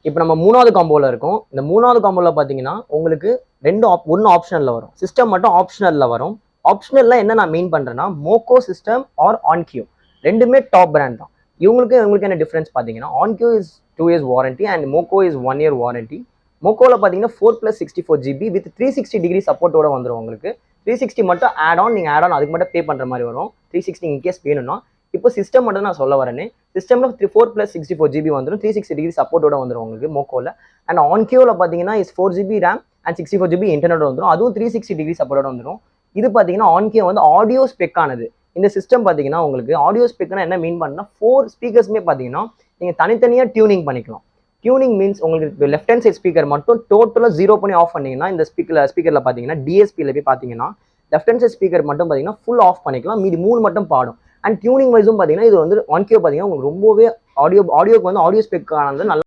இப்போ நம்ம மூணாவது காம்போவில் இருக்கோம். இந்த மூணாவது காம்போவில் பார்த்தீங்கன்னா உங்களுக்கு ஒன்று ஆப்ஷனலில் வரும். சிஸ்டம் மட்டும் ஆப்ஷனலில் வரும். ஆப்ஷனலில் என்ன நான் மெயின் பண்ணுறேன்னா மோக்கோ சிஸ்டம் ஆர் ஆன்கியூ ரெண்டுமே டாப் பிராண்ட் தான். இவங்களுக்கு என்ன டிஃப்ரென்ஸ் பார்த்தீங்கன்னா ஆன்கியூ இஸ் 2 years வாரண்டி அண்ட் மோக்கோ இஸ் 1 year வாரண்டி. மோக்கோவில் பார்த்தீங்கன்னா 4+64 GB வித் 360 டிகிரி சப்போர்ட்டோட வந்துடும். உங்களுக்கு 360 மட்டும் நீங்கள் ஆட் ஆன் அதுக்கு மட்டும் பே பண்ணுற மாதிரி வரும். 360 இன்கேஸ் வேணும்னா. இப்போ சிஸ்டம் மட்டும் நான் சொல்ல வரேன்னு சிஸ்டமில் 4+64 GB வந்துடும். 360 டிகிரி சப்போர்ட்டோட வந்துடும் உங்களுக்கு மோக்கோவில். அண்ட் ஆன்கியோவில் பார்த்தீங்கன்னா is 4 GB RAM and 64 GB internet வந்துடும். அதுவும் 360 டிகிரி சப்போர்ட்டோட வந்துடும். இது பார்த்தீங்கன்னா ஆன்கியோ வந்து ஆடியோ ஸ்பெக்கானது. இந்த சிஸ்டம் பார்த்தீங்கன்னா உங்களுக்கு ஆடியோ ஸ்பெக்னா என்ன மீன் பண்ணா 4 ஸ்பீக்கர்ஸுமே பார்த்தீங்கன்னா நீங்கள் தனித்தனியாக டியூனிங் பண்ணிக்கலாம். டியூனிங் மீன்ஸ் உங்களுக்கு லெஃப்ட் ஹேண்ட் சைட் ஸ்பீக்கர் மட்டும் டோட்டலாக 0 பண்ணி ஆஃப் பண்ணிங்கன்னா இந்த ஸ்பீக்கரில் பார்த்தீங்கன்னா டிஎஸ்பியில் போய் பார்த்தீங்கன்னா லெஃப்ட் ஹேண்ட் சைட் ஸ்பீக்கர் மட்டும் பார்த்தீங்கன்னா ஃபுல் ஆஃப் பண்ணிக்கலாம். மீதி 3 மட்டும் பாடும். அண்ட் டியூனிங் வைஸும் பார்த்தீங்கன்னா இது வந்து ஆன்கியோ பார்த்தீங்கன்னா உங்களுக்கு ரொம்பவே ஆடியோக்கு வந்து ஆடியோ ஸ்பெக்கானது நல்லா